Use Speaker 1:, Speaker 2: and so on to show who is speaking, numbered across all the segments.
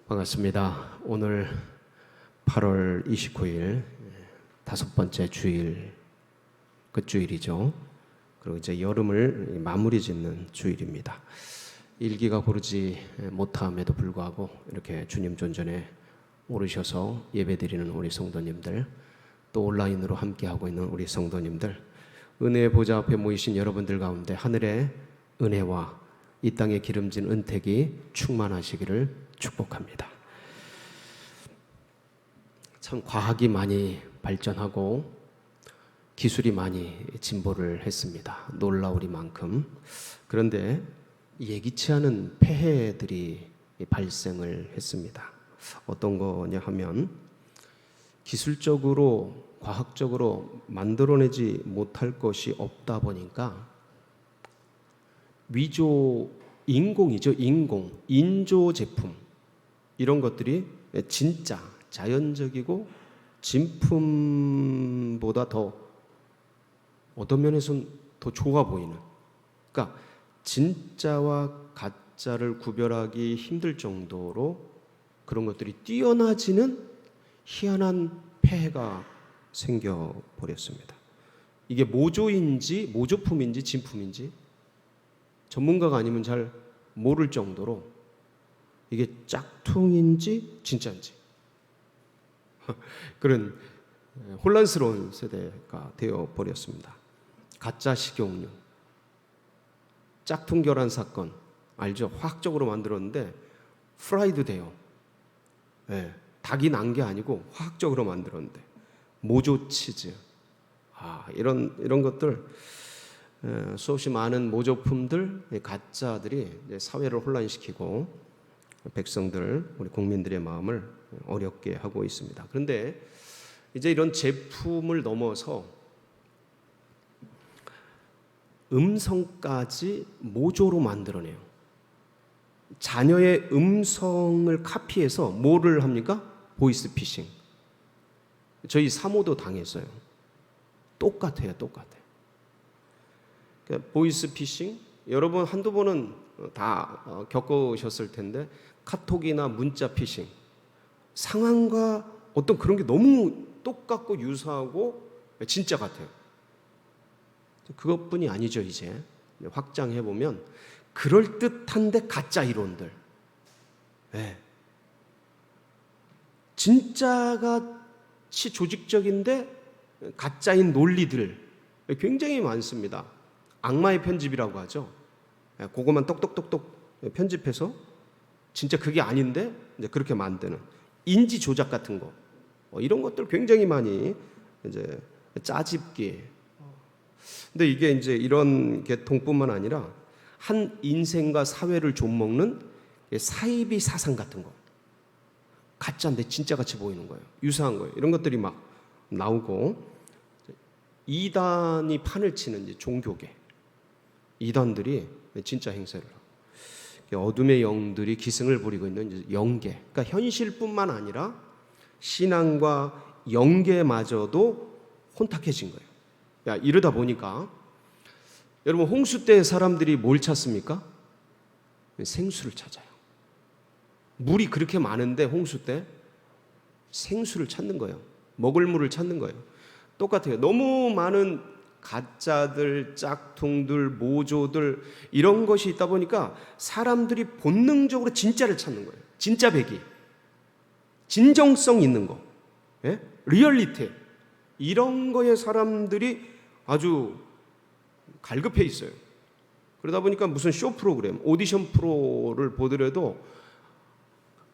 Speaker 1: 반갑습니다. 오늘 8월 29일 다섯 번째 주일 끝주일이죠. 그리고 이제 여름을 마무리 짓는 주일입니다. 일기가 고르지 못함에도 불구하고 이렇게 주님 존전에 오르셔서 예배드리는 우리 성도님들, 또 온라인으로 함께하고 있는 우리 성도님들, 은혜의 보좌 앞에 모이신 여러분들 가운데 하늘의 은혜와 이 땅에 기름진 은택이 충만하시기를 축복합니다. 참 과학이 많이 발전하고 기술이 많이 진보를 했습니다. 놀라우리만큼. 그런데 예기치 않은 폐해들이 발생을 했습니다. 어떤 거냐 하면 기술적으로 과학적으로 만들어내지 못할 것이 없다 보니까 위조 인공이죠. 인조 제품 이런 것들이 진짜 자연적이고 진품보다 더 어떤 면에서는 더 좋아 보이는, 그러니까 진짜와 가짜를 구별하기 힘들 정도로 그런 것들이 뛰어나지는 희한한 폐해가 생겨버렸습니다. 이게 모조품인지 진품인지 전문가가 아니면 잘 모를 정도로 이게 짝퉁인지 진짜인지 그런 혼란스러운 세대가 되어버렸습니다. 가짜 식용유, 짝퉁 결혼 사건 알죠? 화학적으로 만들었는데 프라이드 돼요. 네, 닭이 난 게 아니고 화학적으로 만들었는데 모조 치즈, 이런 것들, 수없이 많은 모조품들, 가짜들이 사회를 혼란시키고 백성들, 우리 국민들의 마음을 어렵게 하고 있습니다. 그런데 이제 이런 제품을 넘어서 음성까지 모조로 만들어내요. 자녀의 음성을 카피해서 뭐를 합니까? 보이스피싱. 저희 사모도 당했어요. 똑같아요. 그러니까 보이스피싱, 여러분 한두 번은 다 겪으셨을 텐데 카톡이나 문자 피싱, 상황과 어떤 그런 게 너무 똑같고 유사하고 진짜 같아요. 그것뿐이 아니죠. 이제 확장해 보면 그럴듯한데 가짜 이론들, 진짜같이 조직적인데 가짜인 논리들 굉장히 많습니다. 악마의 편집이라고 하죠. 그것만 똑똑똑똑 편집해서 진짜 그게 아닌데 이제 그렇게 만드는 인지 조작 같은 거, 이런 것들 굉장히 많이 이제 짜집기. 근데 이게 이제 이런 계통뿐만 아니라 한 인생과 사회를 좀먹는 사이비 사상 같은 거, 가짜인데 진짜 같이 보이는 거예요. 유사한 거예요. 이런 것들이 막 나오고, 이단이 판을 치는 이제 종교계 이단들이 진짜 행세를 하고, 어둠의 영들이 기승을 부리고 있는 영계, 그러니까 현실뿐만 아니라 신앙과 영계마저도 혼탁해진 거예요. 이러다 보니까 여러분, 홍수 때 사람들이 뭘 찾습니까? 생수를 찾아요. 물이 그렇게 많은데 홍수 때 생수를 찾는 거예요. 먹을 물을 찾는 거예요. 똑같아요. 너무 많은 가짜들, 짝퉁들, 모조들, 이런 것이 있다 보니까 사람들이 본능적으로 진짜를 찾는 거예요. 진짜 배기, 진정성 있는 거, 리얼리티, 이런 거에 사람들이 아주 갈급해 있어요. 그러다 보니까 무슨 쇼 프로그램, 오디션 프로를 보더라도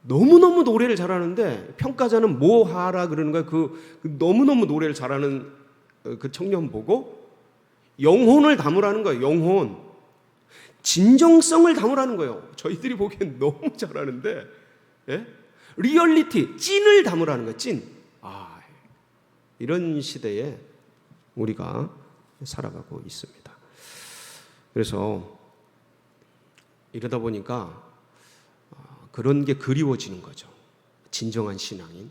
Speaker 1: 너무너무 노래를 잘하는데 평가자는 뭐 하라 그러는 거야. 그 너무너무 노래를 잘하는 그 청년 보고 영혼을 담으라는 거예요. 영혼, 진정성을 담으라는 거예요. 저희들이 보기엔 너무 잘하는데, 리얼리티, 찐을 담으라는 거예요. 찐. 이런 시대에 우리가 살아가고 있습니다. 그래서 이러다 보니까 그런 게 그리워지는 거죠. 진정한 신앙인,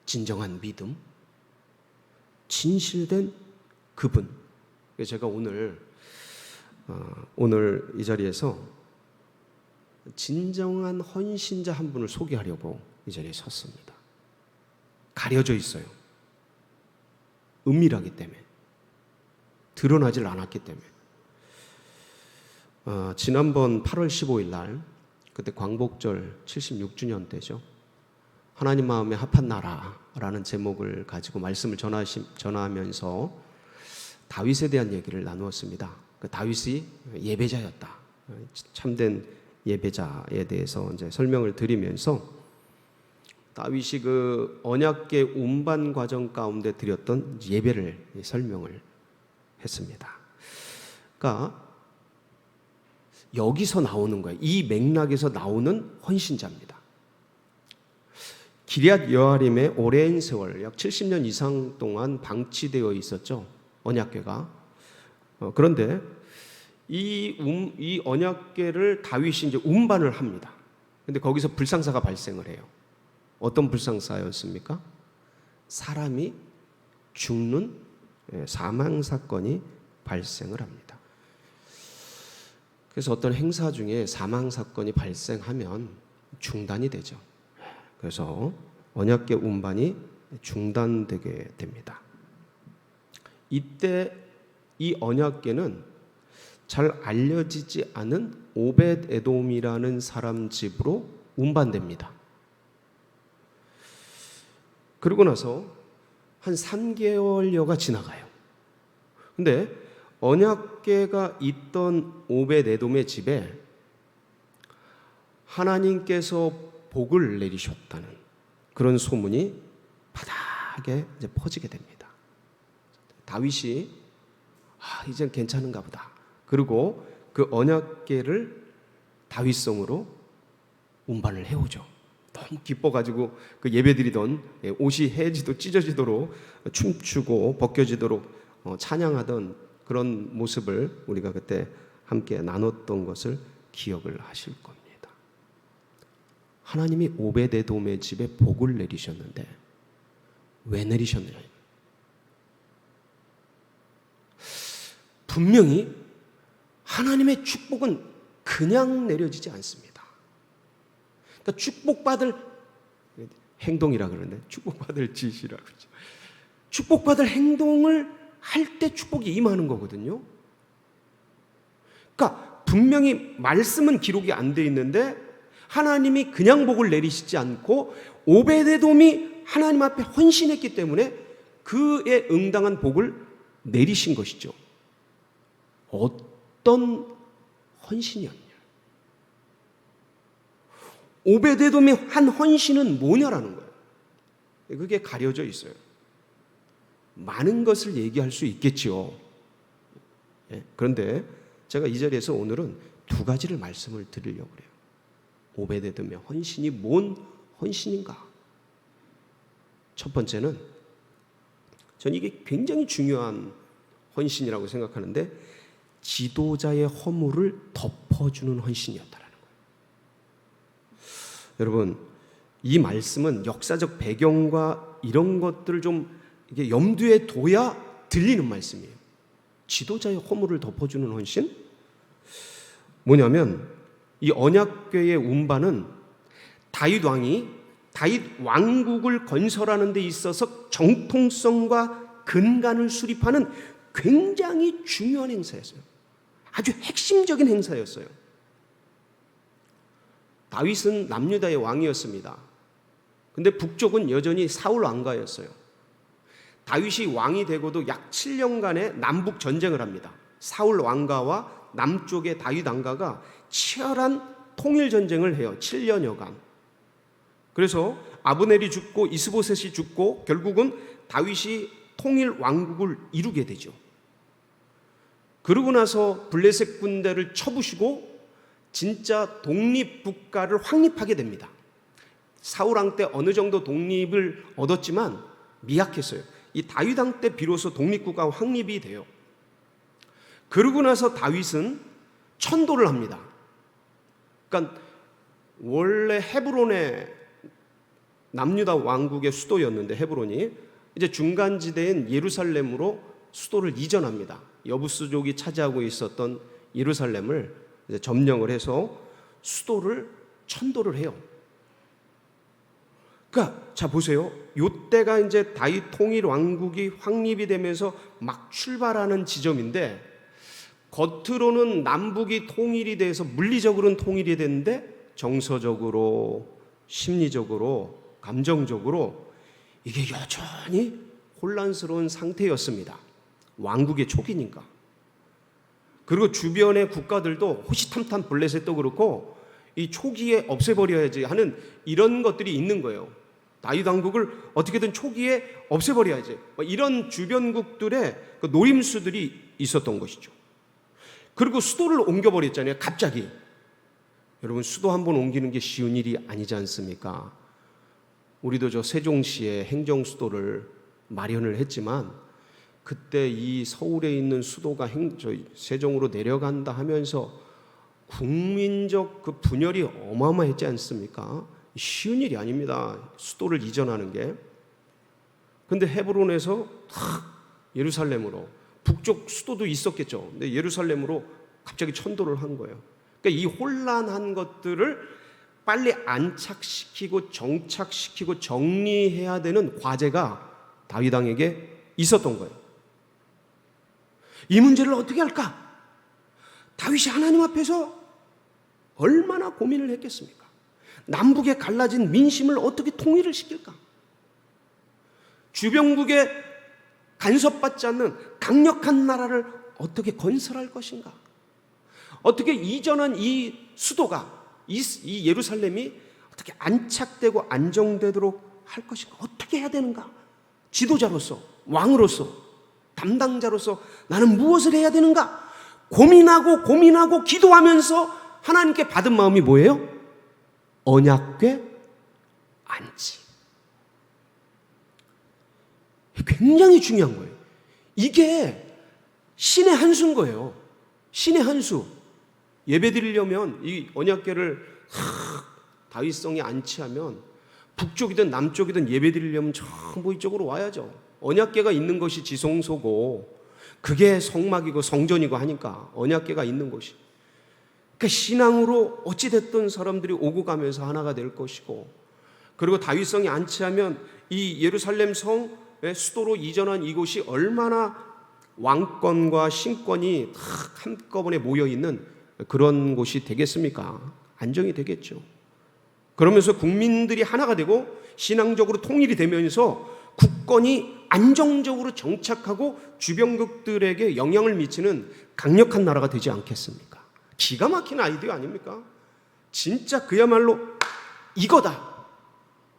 Speaker 1: 진정한 믿음, 진실된 그분. 제가 오늘 이 자리에서 진정한 헌신자 한 분을 소개하려고 이 자리에 섰습니다. 가려져 있어요. 은밀하기 때문에, 드러나질 않았기 때문에. 지난번 8월 15일 날, 그때 광복절 76주년 때죠. 하나님 마음에 합한 나라라는 제목을 가지고 말씀을 전하면서 다윗에 대한 얘기를 나누었습니다. 그 다윗이 예배자였다. 참된 예배자에 대해서 이제 설명을 드리면서 다윗이 그 언약궤 운반 과정 가운데 드렸던 예배를 설명을 했습니다. 그러니까 여기서 나오는 거예요. 이 맥락에서 나오는 헌신자입니다. 기럇 여아림에 오랜 세월, 약 70년 이상 동안 방치되어 있었죠. 언약궤가. 그런데 이 언약궤를 다윗이 이제 운반을 합니다. 근데 거기서 불상사가 발생을 해요. 어떤 불상사였습니까? 사람이 죽는 사망 사건이 발생을 합니다. 그래서 어떤 행사 중에 사망 사건이 발생하면 중단이 되죠. 그래서 언약궤 운반이 중단되게 됩니다. 이때 이 언약궤는 잘 알려지지 않은 오벳 에돔이라는 사람 집으로 운반됩니다. 그러고 나서 한 3개월여가 지나가요. 근데 언약궤가 있던 오벳 에돔의 집에 하나님께서 복을 내리셨다는 그런 소문이 바닥에 이제 퍼지게 됩니다. 다윗이 이젠 괜찮은가 보다. 그리고 그 언약궤를 다윗성으로 운반을 해오죠. 너무 기뻐가지고 그 예배드리던 옷이 해지도 찢어지도록 춤추고 벗겨지도록 찬양하던 그런 모습을 우리가 그때 함께 나눴던 것을 기억을 하실 겁니다. 하나님이 오벳에돔의 집에 복을 내리셨는데 왜 내리셨느냐? 분명히 하나님의 축복은 그냥 내려지지 않습니다. 그러니까 축복받을 행동이라 그러는데 축복받을 짓이라 그러죠. 축복받을 행동을 할 때 축복이 임하는 거거든요. 그러니까 분명히 말씀은 기록이 안 돼 있는데 하나님이 그냥 복을 내리시지 않고 오벳에돔이 하나님 앞에 헌신했기 때문에 그에 응당한 복을 내리신 것이죠. 어떤 헌신이었냐? 오벳에돔이 한 헌신은 뭐냐라는 거예요. 그게 가려져 있어요. 많은 것을 얘기할 수 있겠지요. 그런데 제가 이 자리에서 오늘은 두 가지를 말씀을 드리려고 그래요. 오벳에돔의 헌신이 뭔 헌신인가? 첫 번째는 전 이게 굉장히 중요한 헌신이라고 생각하는데 지도자의 허물을 덮어주는 헌신이었다라는 거예요. 여러분, 이 말씀은 역사적 배경과 이런 것들을 좀 이게 염두에 둬야 들리는 말씀이에요. 지도자의 허물을 덮어주는 헌신? 뭐냐면 이 언약궤의 운반은 다윗 왕이 다윗 왕국을 건설하는 데 있어서 정통성과 근간을 수립하는 굉장히 중요한 행사였어요. 아주 핵심적인 행사였어요. 다윗은 남유다의 왕이었습니다. 근데 북쪽은 여전히 사울 왕가였어요. 다윗이 왕이 되고도 약 7년간의 남북 전쟁을 합니다. 사울 왕가와 남쪽의 다윗 왕가가 치열한 통일 전쟁을 해요. 7년여간. 그래서 아브넬이 죽고 이스보셋이 죽고 결국은 다윗이 통일 왕국을 이루게 되죠. 그러고 나서 블레셋 군대를 쳐부시고 진짜 독립국가를 확립하게 됩니다. 사울 왕 때 어느 정도 독립을 얻었지만 미약했어요. 이 다윗 왕 때 비로소 독립국가 확립이 돼요. 그러고 나서 다윗은 천도를 합니다. 그러니까 원래 헤브론의 남유다 왕국의 수도였는데 헤브론이 이제 중간지대인 예루살렘으로 수도를 이전합니다. 여부스족이 차지하고 있었던 예루살렘을 이제 점령을 해서 수도를 천도를 해요. 그러니까 자 보세요. 요때가 이제 다윗 통일 왕국이 확립이 되면서 막 출발하는 지점인데, 겉으로는 남북이 통일이 돼서 물리적으로는 통일이 됐는데 정서적으로, 심리적으로, 감정적으로 이게 여전히 혼란스러운 상태였습니다. 왕국의 초기니까. 그리고 주변의 국가들도 호시탐탐 블레셋도 그렇고 이 초기에 없애버려야지 하는 이런 것들이 있는 거예요. 다윗 왕국을 어떻게든 초기에 없애버려야지, 이런 주변국들의 그 노림수들이 있었던 것이죠. 그리고 수도를 옮겨버렸잖아요, 갑자기. 여러분, 수도 한번 옮기는 게 쉬운 일이 아니지 않습니까? 우리도 저 세종시에 행정수도를 마련을 했지만, 그때 이 서울에 있는 수도가 세종으로 내려간다 하면서 국민적 그 분열이 어마어마했지 않습니까? 쉬운 일이 아닙니다, 수도를 이전하는 게. 근데 헤브론에서 예루살렘으로, 북쪽 수도도 있었겠죠. 근데 예루살렘으로 갑자기 천도를 한 거예요. 그러니까 이 혼란한 것들을 빨리 안착시키고 정착시키고 정리해야 되는 과제가 다윗 왕에게 있었던 거예요. 이 문제를 어떻게 할까? 다윗이 하나님 앞에서 얼마나 고민을 했겠습니까? 남북에 갈라진 민심을 어떻게 통일을 시킬까? 주변국에 간섭받지 않는 강력한 나라를 어떻게 건설할 것인가? 어떻게 이전한 이 수도가, 이 예루살렘이 어떻게 안착되고 안정되도록 할 것인가? 어떻게 해야 되는가? 지도자로서, 왕으로서, 담당자로서 나는 무엇을 해야 되는가? 고민하고 기도하면서 하나님께 받은 마음이 뭐예요? 언약궤 안치. 굉장히 중요한 거예요. 이게 신의 한 수인 거예요. 신의 한 수. 예배 드리려면 이 언약궤를 다윗성에 안치하면 북쪽이든 남쪽이든 예배 드리려면 전부 이쪽으로 와야죠. 언약궤가 있는 것이 지성소고 그게 성막이고 성전이고 하니까 언약궤가 있는 것이. 그러니까 신앙으로 어찌됐든 사람들이 오고 가면서 하나가 될 것이고, 그리고 다윗성에 안치하면 이 예루살렘 성의 수도로 이전한 이곳이 얼마나 왕권과 신권이 다 한꺼번에 모여있는 그런 곳이 되겠습니까? 안정이 되겠죠. 그러면서 국민들이 하나가 되고 신앙적으로 통일이 되면서 국권이 안정적으로 정착하고 주변국들에게 영향을 미치는 강력한 나라가 되지 않겠습니까? 기가 막힌 아이디어 아닙니까? 진짜 그야말로 이거다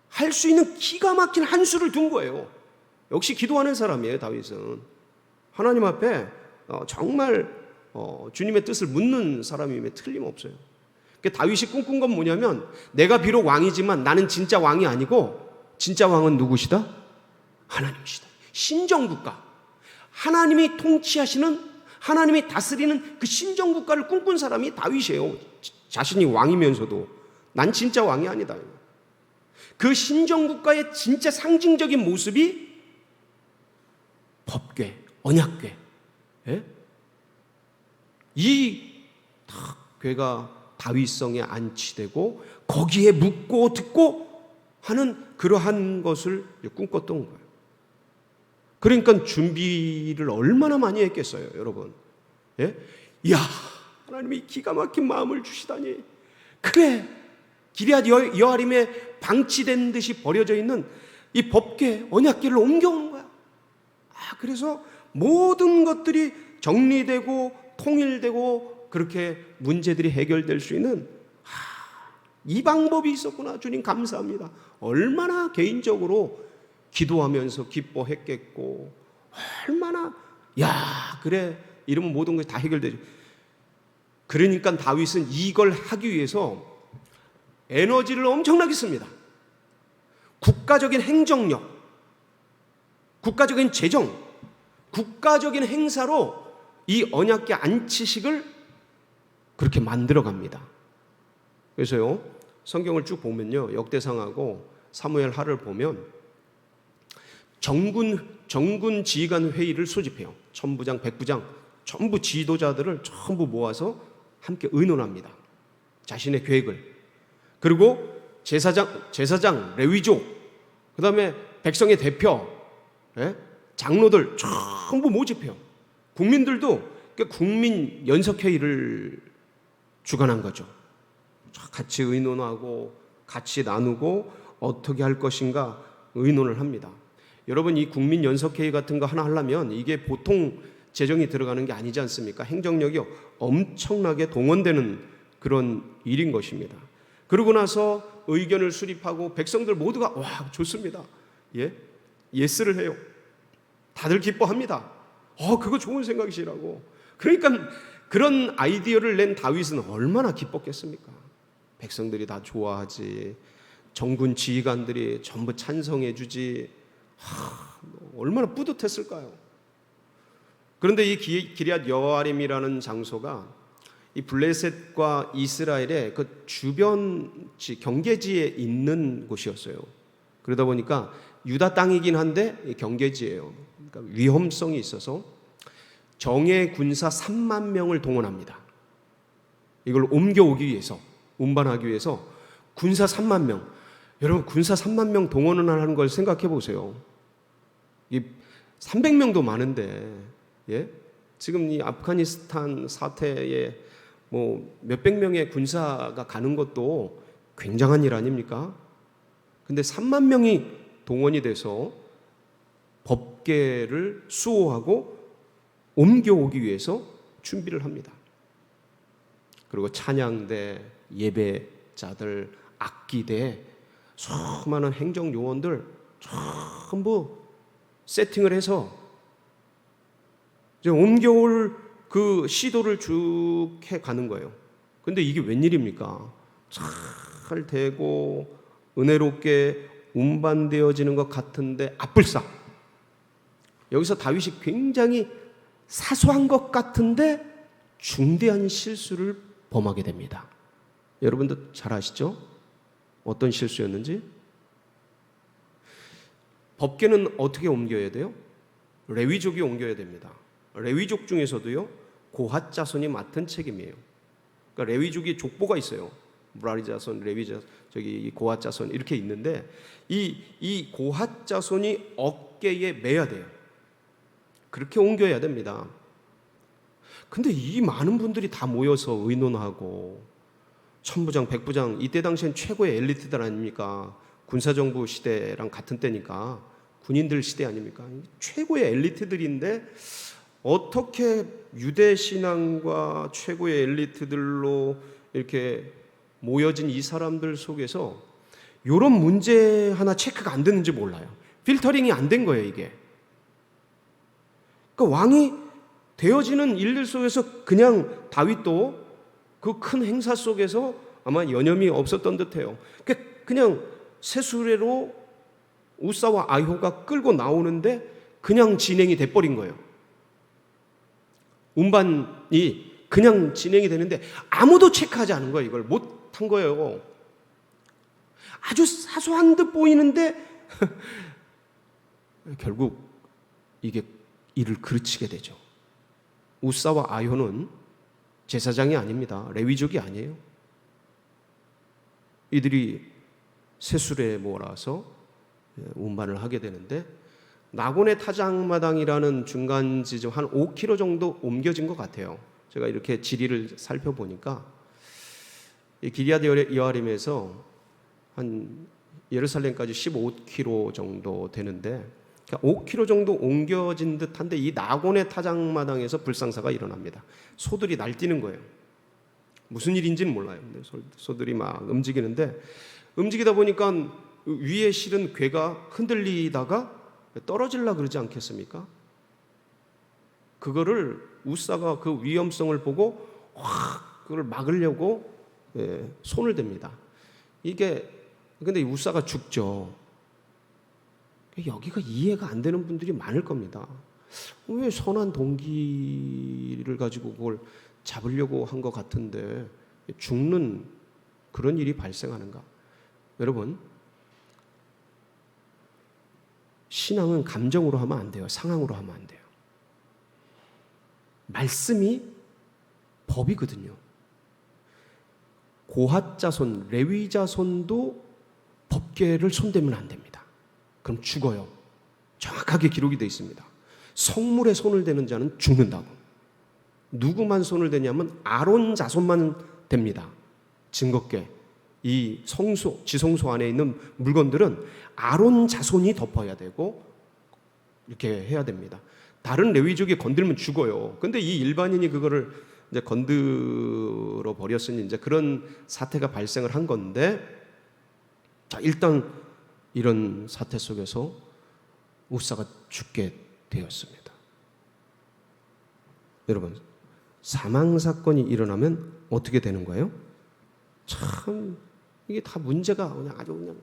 Speaker 1: 할 수 있는 기가 막힌 한 수를 둔 거예요. 역시 기도하는 사람이에요, 다윗은. 하나님 앞에 정말 주님의 뜻을 묻는 사람임에 틀림없어요. 다윗이 꿈꾼 건 뭐냐면, 내가 비록 왕이지만 나는 진짜 왕이 아니고 진짜 왕은 누구시다? 하나님이시다. 신정국가, 하나님이 통치하시는, 하나님이 다스리는 그 신정국가를 꿈꾼 사람이 다윗이에요. 자신이 왕이면서도 난 진짜 왕이 아니다. 그 신정국가의 진짜 상징적인 모습이 법궤, 언약궤. 예? 이 궤가 다윗성에 안치되고 거기에 묻고 듣고 하는 그러한 것을 꿈꿨던 거예요. 그러니까 준비를 얼마나 많이 했겠어요, 여러분. 예? 이야, 하나님이 기가 막힌 마음을 주시다니. 그래, 기럇 여아림에 방치된 듯이 버려져 있는 이 법궤, 언약궤를 옮겨오는 거야. 그래서 모든 것들이 정리되고 통일되고 그렇게 문제들이 해결될 수 있는 이 방법이 있었구나. 주님 감사합니다. 얼마나 개인적으로 기도하면서 기뻐했겠고, 얼마나 그래, 이러면 모든 것이 다 해결되죠. 그러니까 다윗은 이걸 하기 위해서 에너지를 엄청나게 씁니다. 국가적인 행정력, 국가적인 재정, 국가적인 행사로 이 언약궤 안치식을 그렇게 만들어 갑니다. 그래서요, 성경을 쭉 보면요, 역대상하고 사무엘 하를 보면 정군 지휘관 회의를 소집해요. 천부장, 백부장 전부 지도자들을 전부 모아서 함께 의논합니다. 자신의 계획을. 그리고 제사장, 레위족, 그 다음에 백성의 대표, 장로들 전부 모집해요. 국민들도 국민 연석회의를 주관한 거죠. 같이 의논하고 같이 나누고 어떻게 할 것인가 의논을 합니다. 여러분, 이 국민 연석회의 같은 거 하나 하려면 이게 보통 재정이 들어가는 게 아니지 않습니까? 행정력이 엄청나게 동원되는 그런 일인 것입니다. 그러고 나서 의견을 수립하고 백성들 모두가 와, 좋습니다. 예스를 해요. 다들 기뻐합니다. 그거 좋은 생각이시라고. 그러니까 그런 아이디어를 낸 다윗은 얼마나 기뻤겠습니까? 백성들이 다 좋아하지, 정군 지휘관들이 전부 찬성해 주지, 얼마나 뿌듯했을까요? 그런데 이 기럇 여아림이라는 장소가 이 블레셋과 이스라엘의 그 주변 경계지에 있는 곳이었어요. 그러다 보니까 유다 땅이긴 한데 경계지예요. 그러니까 위험성이 있어서 정예 군사 3만 명을 동원합니다. 이걸 옮겨오기 위해서, 운반하기 위해서 군사 3만 명. 여러분, 군사 3만 명 동원을 하는 걸 생각해 보세요. 300명도 많은데, 지금 이 아프가니스탄 사태에 뭐 몇백 명의 군사가 가는 것도 굉장한 일 아닙니까? 근데 3만 명이 동원이 돼서 법궤를 수호하고 옮겨오기 위해서 준비를 합니다. 그리고 찬양대, 예배자들, 악기대, 수많은 행정요원들 전부 세팅을 해서 이제 옮겨올 그 시도를 쭉 해가는 거예요. 근데 이게 웬일입니까? 잘 되고 은혜롭게 운반되어지는 것 같은데 앞불싸. 여기서 다윗이 굉장히 사소한 것 같은데 중대한 실수를 범하게 됩니다. 여러분도 잘 아시죠? 어떤 실수였는지? 법궤는 어떻게 옮겨야 돼요? 레위족이 옮겨야 됩니다. 레위족 중에서도요, 고핫 자손이 맡은 책임이에요. 그러니까 레위족이 족보가 있어요. 무라리 자손, 레위 자손, 고핫 자손 이렇게 있는데 이 고핫 자손이 어깨에 매야 돼요. 그렇게 옮겨야 됩니다. 근데 이 많은 분들이 다 모여서 의논하고 천부장, 백부장, 이때 당시엔 최고의 엘리트들 아닙니까? 군사정부 시대랑 같은 때니까 군인들 시대 아닙니까? 최고의 엘리트들인데 어떻게 유대 신앙과 최고의 엘리트들로 이렇게 모여진 이 사람들 속에서 이런 문제 하나 체크가 안 되는지 몰라요. 필터링이 안 된 거예요, 이게. 그러니까 왕이 되어지는 일들 속에서 그냥 다윗도 그 큰 행사 속에서 아마 여념이 없었던 듯해요. 그냥 새수레로 우사와 아효가 끌고 나오는데 그냥 진행이 돼버린 거예요. 운반이 그냥 진행이 되는데 아무도 체크하지 않은 거예요. 이걸 못한 거예요. 아주 사소한 듯 보이는데 결국 이게 일을 그르치게 되죠. 우사와 아효는 제사장이 아닙니다. 레위족이 아니에요. 이들이 새수레에 몰아서 운반을 하게 되는데 나곤의 타작마당이라는 중간 지점 한 5km 정도 옮겨진 것 같아요. 제가 이렇게 지리를 살펴보니까 이 기럇 여아림에서 한 예루살렘까지 15km 정도 되는데 5km 정도 옮겨진 듯한데 이 나곤의 타작마당에서 불상사가 일어납니다. 소들이 날뛰는 거예요. 무슨 일인지는 몰라요. 소들이 막 움직이는데 움직이다 보니까 위에 실은 궤가 흔들리다가 떨어질라 그러지 않겠습니까? 그거를 우사가 그 위험성을 보고 확 그걸 막으려고 손을 댑니다. 이게 근데 우사가 죽죠. 여기가 이해가 안 되는 분들이 많을 겁니다. 왜 선한 동기를 가지고 그걸 잡으려고 한 것 같은데 죽는 그런 일이 발생하는가? 여러분, 신앙은 감정으로 하면 안 돼요. 상황으로 하면 안 돼요. 말씀이 법이거든요. 고핫 자손, 레위 자손도 법궤를 손대면 안 됩니다. 그럼 죽어요. 정확하게 기록이 되어 있습니다. 성물에 손을 대는 자는 죽는다고. 누구만 손을 대냐면 아론 자손만 됩니다. 증거궤, 이 성소, 지성소 안에 있는 물건들은 아론 자손이 덮어야 되고 이렇게 해야 됩니다. 다른 레위족이 건들면 죽어요. 근데 이 일반인이 그거를 이제 건드려 버렸으니 이제 그런 사태가 발생을 한 건데, 자, 일단 이런 사태 속에서 우사가 죽게 되었습니다. 여러분, 사망 사건이 일어나면 어떻게 되는 거예요? 참 이게 다 문제가 그냥 아주 그냥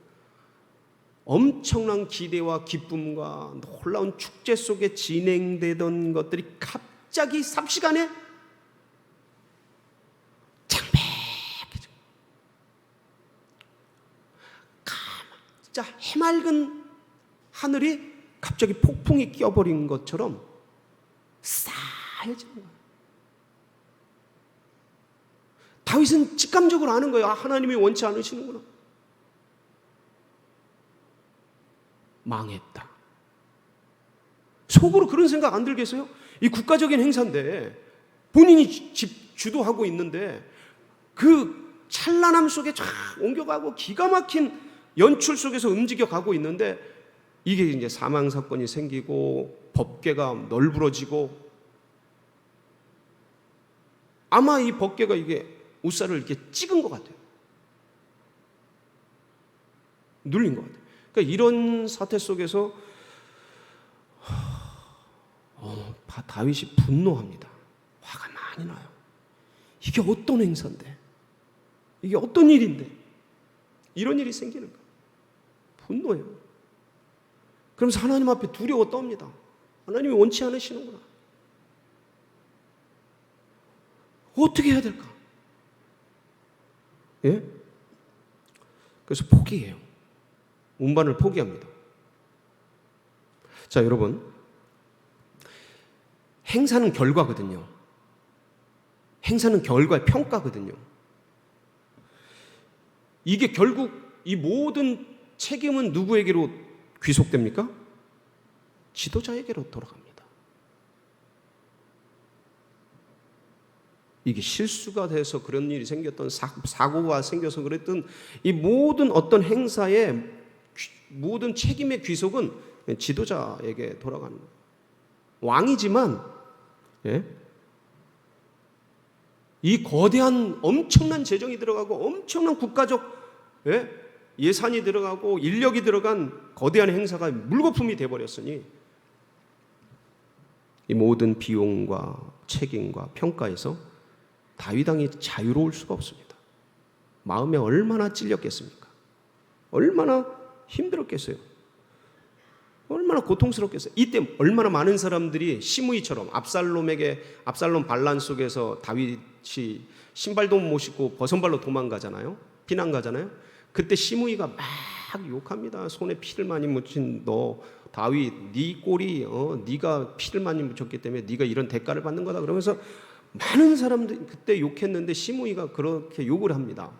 Speaker 1: 엄청난 기대와 기쁨과 놀라운 축제 속에 진행되던 것들이 갑자기 삽시간에 창백해져. 진짜 해맑은 하늘이 갑자기 폭풍이 끼어버린 것처럼 싸해지는 거예요. 다윗은 직감적으로 아는 거예요. 아, 하나님이 원치 않으시는구나. 망했다. 속으로 그런 생각 안 들겠어요? 이 국가적인 행사인데 본인이 주도하고 있는데 그 찬란함 속에 쫙 옮겨가고 기가 막힌 연출 속에서 움직여가고 있는데 이게 이제 사망 사건이 생기고 법궤가 널브러지고, 아마 이 법궤가 이게 우사를 이렇게 찍은 것 같아요. 눌린 것 같아요. 그러니까 이런 사태 속에서 다윗이 분노합니다. 화가 많이 나요. 이게 어떤 행사인데, 이게 어떤 일인데 이런 일이 생기는가. 분노해요. 그러면서 하나님 앞에 두려워 떱니다. 하나님이 원치 않으시는구나. 어떻게 해야 될까? 예? 그래서 포기해요. 운반을 포기합니다. 자, 여러분, 행사는 결과거든요. 행사는 결과의 평가거든요. 이게 결국 이 모든 책임은 누구에게로 귀속됩니까? 지도자에게로 돌아갑니다. 이게 실수가 돼서 그런 일이 생겼던, 사고가 생겨서 그랬던 이 모든 어떤 행사의 모든 책임의 귀속은 지도자에게 돌아가는 거예요. 왕이지만, 예? 이 거대한 엄청난 재정이 들어가고 엄청난 국가적, 예? 예산이 들어가고 인력이 들어간 거대한 행사가 물거품이 돼버렸으니 이 모든 비용과 책임과 평가에서 다윗 왕이 자유로울 수가 없습니다. 마음에 얼마나 찔렸겠습니까? 얼마나 힘들었겠어요? 얼마나 고통스럽겠어요? 이때 얼마나 많은 사람들이 시므이처럼 압살롬 반란 속에서 다윗이 신발도 못 신고 버선발로 도망가잖아요. 피난 가잖아요. 그때 시므이가 막 욕합니다. 손에 피를 많이 묻힌 너 다윗, 네 꼴이 네가 피를 많이 묻혔기 때문에 네가 이런 대가를 받는 거다. 그러면서 많은 사람들이 그때 욕했는데 시므이가 그렇게 욕을 합니다.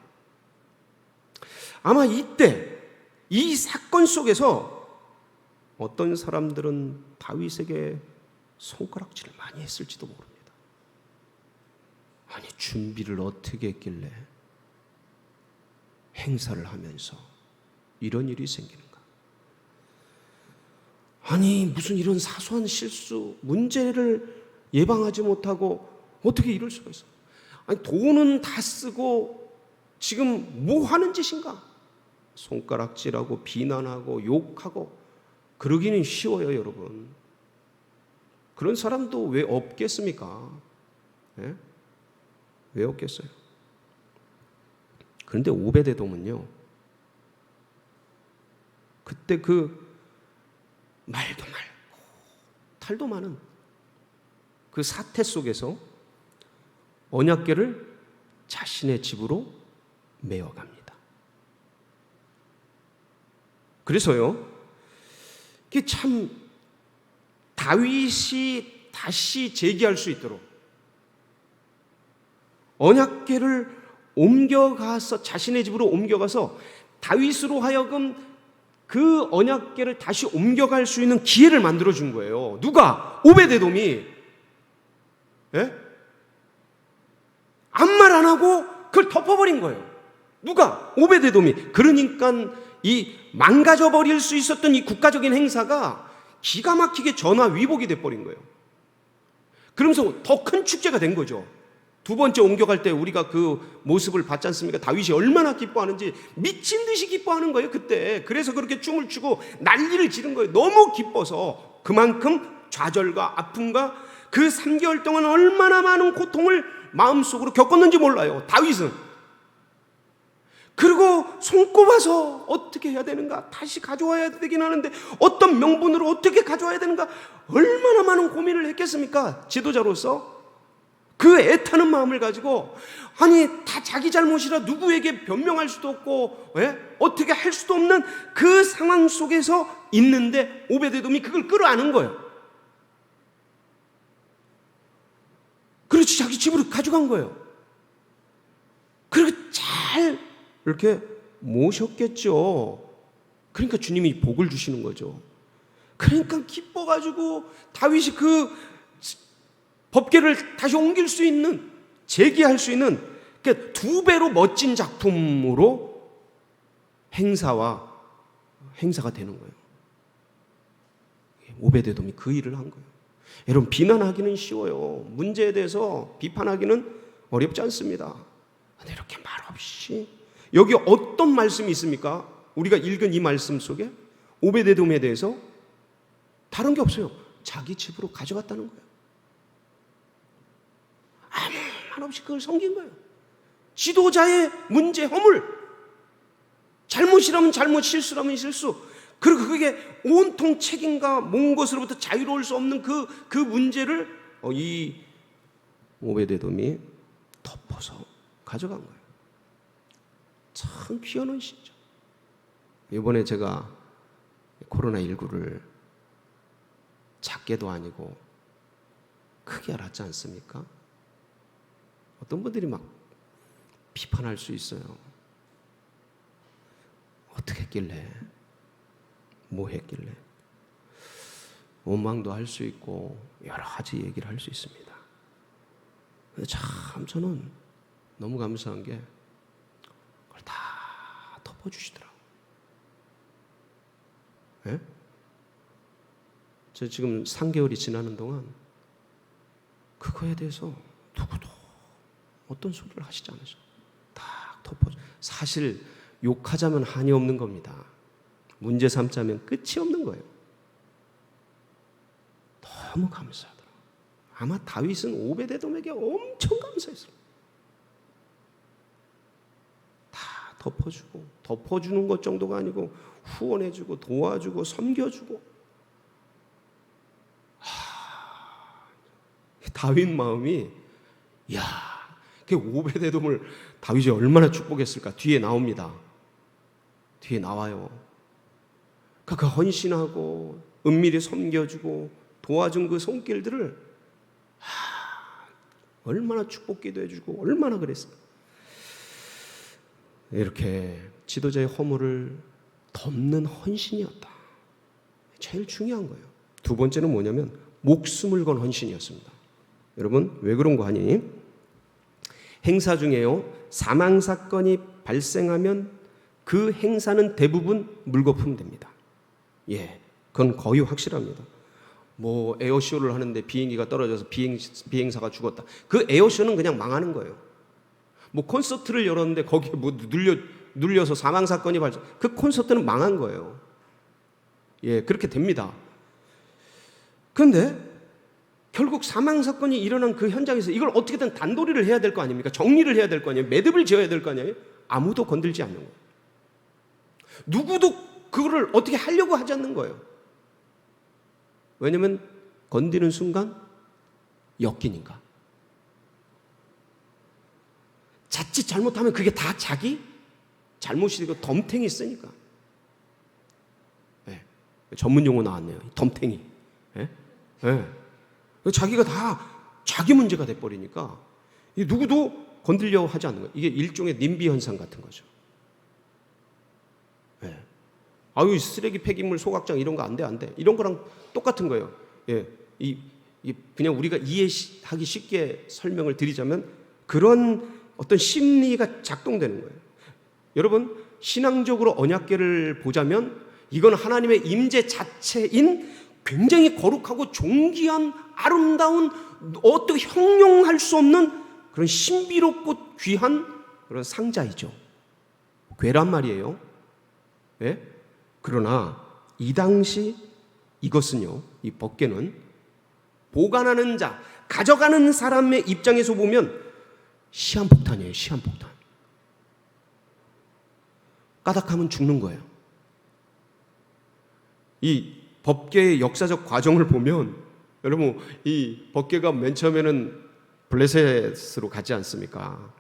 Speaker 1: 아마 이때 이 사건 속에서 어떤 사람들은 다윗에게 손가락질을 많이 했을지도 모릅니다. 아니, 준비를 어떻게 했길래 행사를 하면서 이런 일이 생기는가? 아니, 무슨 이런 사소한 실수, 문제를 예방하지 못하고 어떻게 이럴 수가 있어? 아니, 돈은 다 쓰고 지금 뭐 하는 짓인가? 손가락질하고 비난하고 욕하고 그러기는 쉬워요, 여러분. 그런 사람도 왜 없겠습니까? 예? 왜 없겠어요? 그런데 오베데돔은요, 그때 그 말도 많고 탈도 많은 그 사태 속에서 언약궤를 자신의 집으로 메어갑니다. 그래서요, 이게 참 다윗이 다시 재기할 수 있도록 언약궤를 옮겨가서 자신의 집으로 옮겨가서 다윗으로 하여금 그 언약궤를 다시 옮겨갈 수 있는 기회를 만들어 준 거예요. 누가? 오베데돔이. 예? 아무 말 안 하고 그걸 덮어버린 거예요. 누가? 오베데돔이. 그러니까 이 망가져 버릴 수 있었던 이 국가적인 행사가 기가 막히게 전화위복이 돼버린 거예요. 그러면서 더 큰 축제가 된 거죠. 두 번째 옮겨갈 때 우리가 그 모습을 봤지 않습니까? 다윗이 얼마나 기뻐하는지 미친 듯이 기뻐하는 거예요, 그때. 그래서 그렇게 춤을 추고 난리를 지른 거예요. 너무 기뻐서. 그만큼 좌절과 아픔과 그 3개월 동안 얼마나 많은 고통을 마음속으로 겪었는지 몰라요, 다윗은. 그리고 손꼽아서 어떻게 해야 되는가, 다시 가져와야 되긴 하는데 어떤 명분으로 어떻게 가져와야 되는가, 얼마나 많은 고민을 했겠습니까? 지도자로서 그 애타는 마음을 가지고, 아니 다 자기 잘못이라 누구에게 변명할 수도 없고 어떻게 할 수도 없는 그 상황 속에서 있는데 오베데돔이 그걸 끌어안은 거예요. 그렇지, 자기 집으로 가져간 거예요. 그리고 잘 이렇게 모셨겠죠. 그러니까 주님이 복을 주시는 거죠. 그러니까 기뻐가지고 다윗이 그 법궤를 다시 옮길 수 있는, 재기할 수 있는, 그러니까 2배로 멋진 작품으로 행사가 되는 거예요. 오베데돔이 그 일을 한 거예요. 여러분, 비난하기는 쉬워요. 문제에 대해서 비판하기는 어렵지 않습니다. 근데 이렇게 말없이, 여기 어떤 말씀이 있습니까? 우리가 읽은 이 말씀 속에 오베데돔에 대해서 다른 게 없어요. 자기 집으로 가져갔다는 거예요. 아무 말 없이 그걸 섬긴 거예요. 지도자의 문제, 허물, 잘못이라면 잘못, 실수라면 실수, 그리고 그게 온통 책임과 먼 것으로부터 자유로울 수 없는 그 문제를 이 오베데돔이 덮어서 가져간 거예요. 참 귀한 헌신이죠. 이번에 제가 코로나19를 작게도 아니고 크게 알았지 않습니까? 어떤 분들이 막 비판할 수 있어요. 어떻게 했길래, 뭐 했길래. 원망도 할 수 있고 여러 가지 얘기를 할 수 있습니다. 근데 참 저는 너무 감사한 게 그걸 다 덮어주시더라고요. 예? 저 지금 3개월이 지나는 동안 그거에 대해서 누구도 어떤 소리를 하시지 않으셔. 다 덮어줘. 사실 욕하자면 한이 없는 겁니다. 문제 삼자면 끝이 없는 거예요. 너무 감사하더라고요. 아마 다윗은 오베데돔에게 엄청 감사했어요. 다 덮어주고, 덮어주는 것 정도가 아니고 후원해주고 도와주고 섬겨주고. 다윗 마음이, 야, 그 오베데돔을 다윗이 얼마나 축복했을까. 뒤에 나옵니다. 뒤에 나와요. 그 헌신하고 은밀히 섬겨주고 도와준 그 손길들을 얼마나 축복기도 해주고 얼마나 그랬을까. 이렇게 지도자의 허물을 덮는 헌신이었다. 제일 중요한 거예요. 두 번째는 뭐냐면 목숨을 건 헌신이었습니다. 여러분, 왜 그런 거 아니? 행사 중에요, 사망사건이 발생하면 그 행사는 대부분 물거품됩니다. 예, 그건 거의 확실합니다. 뭐 에어쇼를 하는데 비행기가 떨어져서 비행사가 죽었다. 그 에어쇼는 그냥 망하는 거예요. 뭐 콘서트를 열었는데 거기에 뭐 눌려서 사망사건이 발생, 그 콘서트는 망한 거예요. 예, 그렇게 됩니다. 그런데 결국 사망사건이 일어난 그 현장에서 이걸 어떻게든 단도리를 해야 될 거 아닙니까? 정리를 해야 될 거 아니에요? 매듭을 지어야 될 거 아니에요? 아무도 건들지 않는 거예요. 누구도 그거를 어떻게 하려고 하지 않는 거예요. 왜냐하면 건드는 순간 엮이니까. 자칫 잘못하면 그게 다 자기 잘못이 되고 덤탱이 쓰니까. 네. 전문 용어 나왔네요. 덤탱이. 네? 네. 자기가 다 자기 문제가 돼버리니까 누구도 건들려 하지 않는 거예요. 이게 일종의 님비 현상 같은 거죠. 예. 아유, 쓰레기 폐기물 소각장 이런 거 안 돼, 안 돼. 이런 거랑 똑같은 거예요. 예. 그냥 우리가 이해하기 쉽게 설명을 드리자면 그런 어떤 심리가 작동되는 거예요. 여러분, 신앙적으로 언약궤를 보자면 이건 하나님의 임재 자체인 굉장히 거룩하고 존귀한 아름다운 어떻게 형용할 수 없는 그런 신비롭고 귀한 그런 상자이죠. 궤란 말이에요. 예? 그러나 이 당시 이것은요, 이 법궤는 보관하는 자, 가져가는 사람의 입장에서 보면 시한폭탄이에요. 시한폭탄. 까닭하면 죽는 거예요. 이 법궤의 역사적 과정을 보면 여러분, 이 법궤가 맨 처음에는 블레셋으로 가지 않습니까?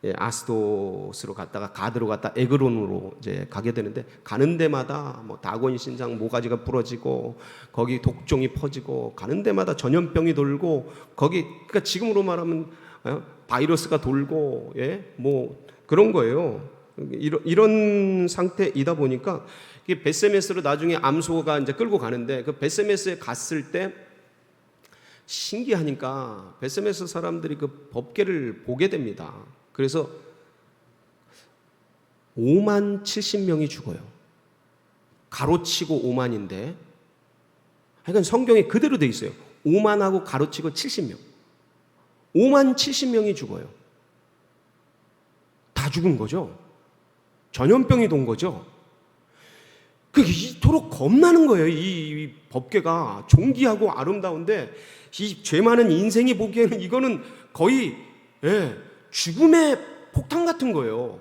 Speaker 1: 예, 아스도스로 갔다가 가드로 갔다 에그론으로 이제 가게 되는데, 가는 데마다 뭐 다곤 신상 모가지가 부러지고 거기 독종이 퍼지고, 가는 데마다 전염병이 돌고, 거기 그러니까 지금으로 말하면 바이러스가 돌고, 예, 뭐 그런 거예요. 이런 상태이다 보니까 벳세메스로 나중에 암소가 이제 끌고 가는데, 그 벳세메스에 갔을 때 신기하니까 벳세메스 사람들이 그 법궤를 보게 됩니다. 그래서 5만 70명이 죽어요. 가로치고 5만인데, 하여간 성경에 그대로 돼 있어요. 5만하고 가로치고 70명. 5만 70명이 죽어요. 다 죽은 거죠. 전염병이 돈 거죠. 이토록 겁나는 거예요. 이 법궤가 존귀하고 아름다운데, 이 죄 많은 인생이 보기에는 이거는 거의, 예, 죽음의 폭탄 같은 거예요.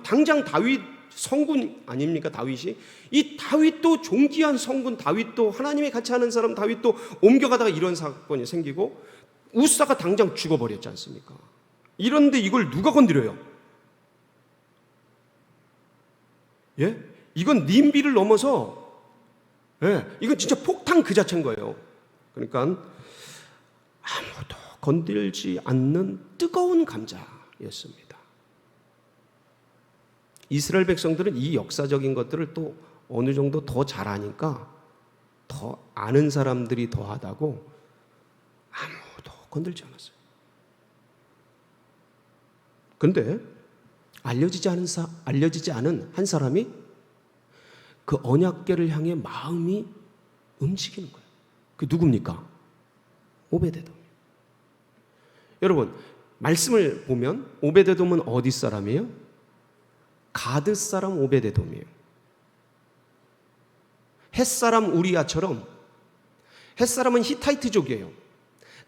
Speaker 1: 당장 다윗 성군 아닙니까? 다윗이. 이 다윗도 존귀한 성군 다윗도, 하나님이 같이 하는 사람 다윗도 옮겨가다가 이런 사건이 생기고, 우사가 당장 죽어버렸지 않습니까? 이런데 이걸 누가 건드려요? 예? 이건 님비를 넘어서, 예, 이건 진짜 폭탄 그 자체인 거예요. 그러니까 아무도 건들지 않는 뜨거운 감자였습니다. 이스라엘 백성들은 이 역사적인 것들을 또 어느 정도 더 잘 아니까 더 아는 사람들이 더하다고 아무도 건들지 않았어요. 그런데 알려지지 않은 한 사람이 그 언약궤를 향해 마음이 움직이는 거예요. 그 누굽니까? 오베데돔. 여러분, 말씀을 보면 오베데돔은 어디 사람이에요? 가드 사람 오베데돔이에요. 헷 사람 우리아처럼, 헷 사람은 히타이트족이에요.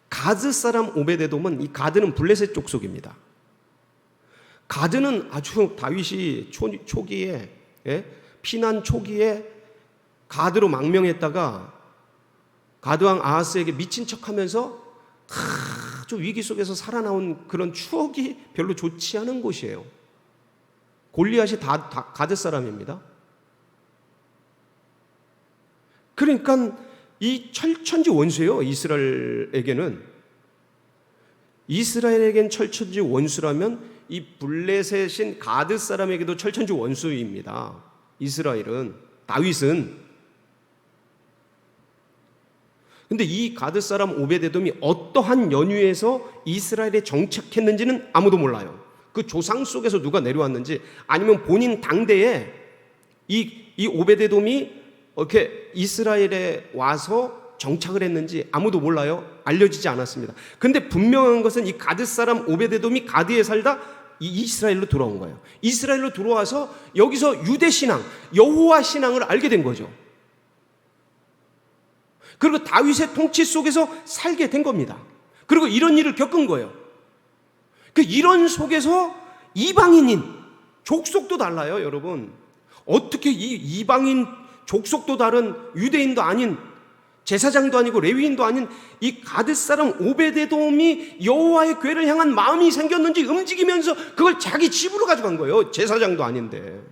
Speaker 1: 가드 사람 오베데돔은, 이 가드는 블레셋 족속입니다. 가드는 아주 다윗이 초기에, 예? 피난 초기에 가드로 망명했다가 가드왕 아하스에게 미친 척하면서 아주 위기 속에서 살아나온 그런 추억이 별로 좋지 않은 곳이에요. 골리앗이 다 가드 사람입니다. 그러니까 이 철천지 원수예요. 이스라엘에겐 철천지 원수라면 이 블레셋인 가드 사람에게도 철천지 원수입니다. 이스라엘은, 다윗은. 근데 이 가드 사람 오베데돔이 어떠한 연유에서 이스라엘에 정착했는지는 아무도 몰라요. 그 조상 속에서 누가 내려왔는지, 아니면 본인 당대에 이 오베데돔이 이렇게 이스라엘에 와서 정착을 했는지 아무도 몰라요. 알려지지 않았습니다. 근데 분명한 것은 이 가드 사람 오베데돔이 가드에 살다 이스라엘로 들어온 거예요. 이스라엘로 들어와서 여기서 유대 신앙, 여호와 신앙을 알게 된 거죠. 그리고 다윗의 통치 속에서 살게 된 겁니다. 그리고 이런 일을 겪은 거예요. 이런 속에서 이방인인, 족속도 달라요, 여러분. 어떻게 이 이방인, 족속도 다른, 유대인도 아닌, 제사장도 아니고 레위인도 아닌 이 가드 사람 오베데돔이 여호와의 궤를 향한 마음이 생겼는지 움직이면서 그걸 자기 집으로 가져간 거예요. 제사장도 아닌데.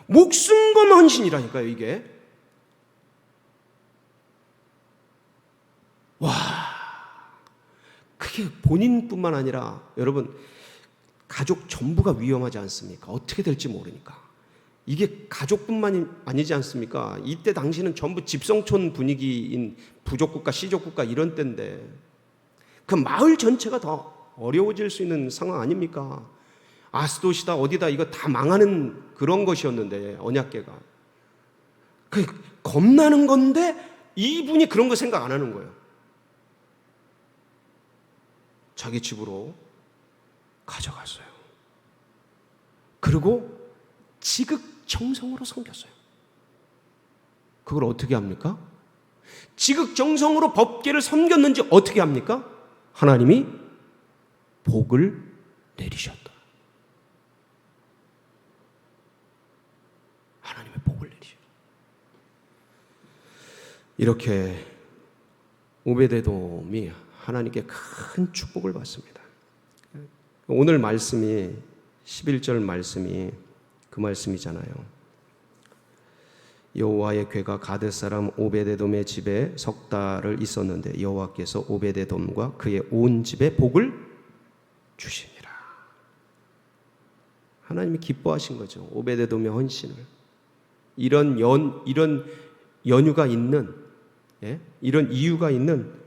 Speaker 1: 목숨 건 헌신이라니까요, 이게. 와, 그 그게 본인뿐만 아니라 여러분 가족 전부가 위험하지 않습니까? 어떻게 될지 모르니까. 이게 가족뿐만이 아니지 않습니까? 이때 당시는 전부 집성촌 분위기인 부족국가, 시족국가 이런 때인데 그 마을 전체가 더 어려워질 수 있는 상황 아닙니까? 아스돗이다 어디다 이거 다 망하는 그런 것이었는데 언약궤가 그 겁나는 건데 이분이 그런 거 생각 안 하는 거예요. 자기 집으로 가져갔어요. 그리고 지극정성으로 섬겼어요. 그걸 어떻게 합니까? 지극정성으로 법궤를 섬겼는지 어떻게 합니까? 하나님이 복을 내리셨다. 하나님의 복을 내리셨다. 이렇게 오베데돔이 하나님께 큰 축복을 받습니다. 오늘 말씀이 11절 말씀이 그 말씀이잖아요. 여호와의 궤가 가드 사람 오베데돔의 집에 석 달을 있었는데 여호와께서 오베데돔과 그의 온 집에 복을 주시니라. 하나님이 기뻐하신 거죠. 오베데돔의 헌신을. 이런 연유가 있는, 이런 이유가 있는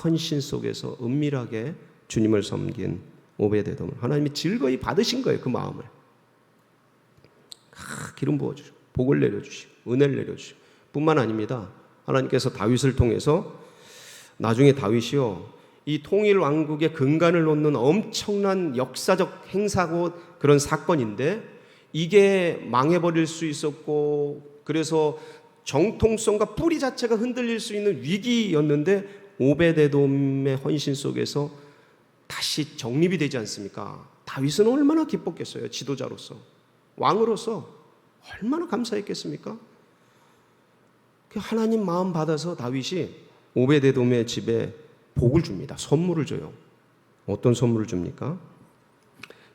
Speaker 1: 헌신 속에서 은밀하게 주님을 섬긴 오베데돔을 하나님이 즐거이 받으신 거예요. 그 마음을. 기름 부어주시고 복을 내려주시고 은혜를 내려주시고 뿐만 아닙니다. 하나님께서 다윗을 통해서 나중에 다윗이요 이 통일 왕국의 근간을 놓는 엄청난 역사적 행사고 그런 사건인데 이게 망해버릴 수 있었고 그래서 정통성과 뿌리 자체가 흔들릴 수 있는 위기였는데 오베데돔의 헌신 속에서 다시 정립이 되지 않습니까? 다윗은 얼마나 기뻤겠어요. 지도자로서 왕으로서 얼마나 감사했겠습니까? 하나님 마음 받아서 다윗이 오베데돔의 집에 복을 줍니다. 선물을 줘요. 어떤 선물을 줍니까?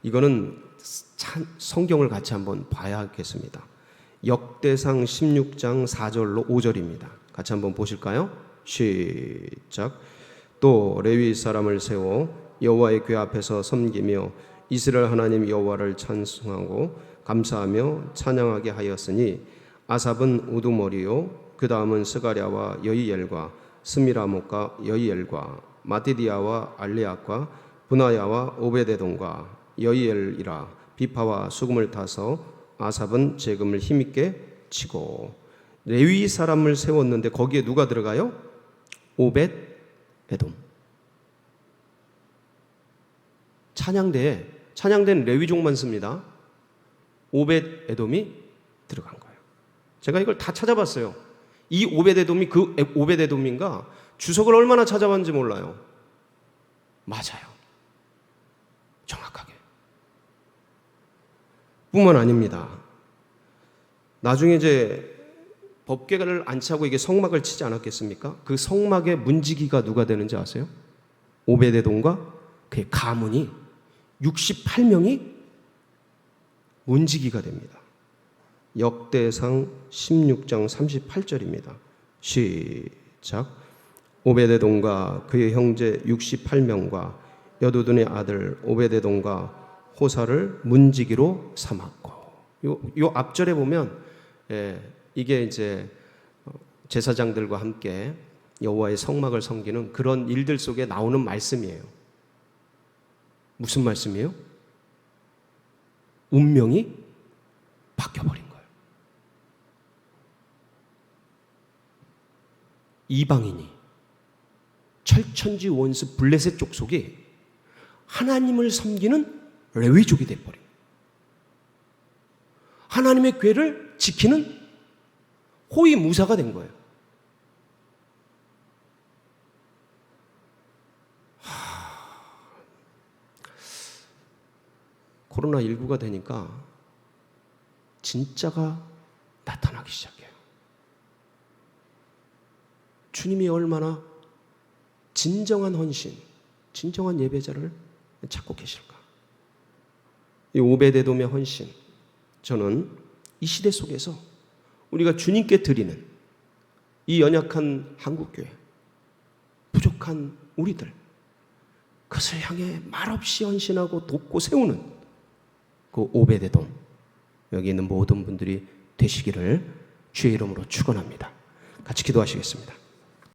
Speaker 1: 이거는 성경을 같이 한번 봐야겠습니다. 역대상 16장 4절로 5절입니다. 같이 한번 보실까요? 시작. 또 레위 사람을 세워 여호와의 궤 앞에서 섬기며 이스라엘 하나님 여호와를 찬송하고 감사하며 찬양하게 하였으니 아삽은 우두머리요 그 다음은 스가랴와 여이엘과 스미라못과 여이엘과 마티디아와 알리앗과 분하야와 오베데돔과 여이엘이라 비파와 수금을 타서 아삽은 재금을 힘있게 치고 레위 사람을 세웠는데 거기에 누가 들어가요? 오벳에돔. 찬양대는 레위족만 씁니다. 오벳에돔이 들어간 거예요. 제가 이걸 다 찾아봤어요. 이 오벳에돔이 그 오벳에돔인가 주석을 얼마나 찾아봤는지 몰라요. 맞아요. 정확하게. 뿐만 아닙니다. 나중에 이제 법궤를 안치하고 이게 성막을 치지 않았겠습니까? 그 성막의 문지기가 누가 되는지 아세요? 오베데돔과 그의 가문이 68명이 문지기가 됩니다. 역대상 16장 38절입니다. 시작. 오베데돔과 그의 형제 68명과 여두둔의 아들 오베데돔과 호사를 문지기로 삼았고 요 앞절에 보면 이게 이제 제사장들과 함께 여호와의 성막을 섬기는 그런 일들 속에 나오는 말씀이에요. 무슨 말씀이에요? 운명이 바뀌어버린 거예요. 이방인이 철천지 원수 블레셋 족속이 하나님을 섬기는 레위족이 돼버린 하나님의 궤를 지키는 호위무사가 된 거예요. 코로나19가 되니까 진짜가 나타나기 시작해요. 주님이 얼마나 진정한 헌신, 진정한 예배자를 찾고 계실까? 이 오베데돔의 헌신, 저는 이 시대 속에서 우리가 주님께 드리는 이 연약한 한국교회, 부족한 우리들, 그것을 향해 말없이 헌신하고 돕고 세우는 그 오베데돔, 여기 있는 모든 분들이 되시기를 주의 이름으로 축원합니다. 같이 기도하시겠습니다.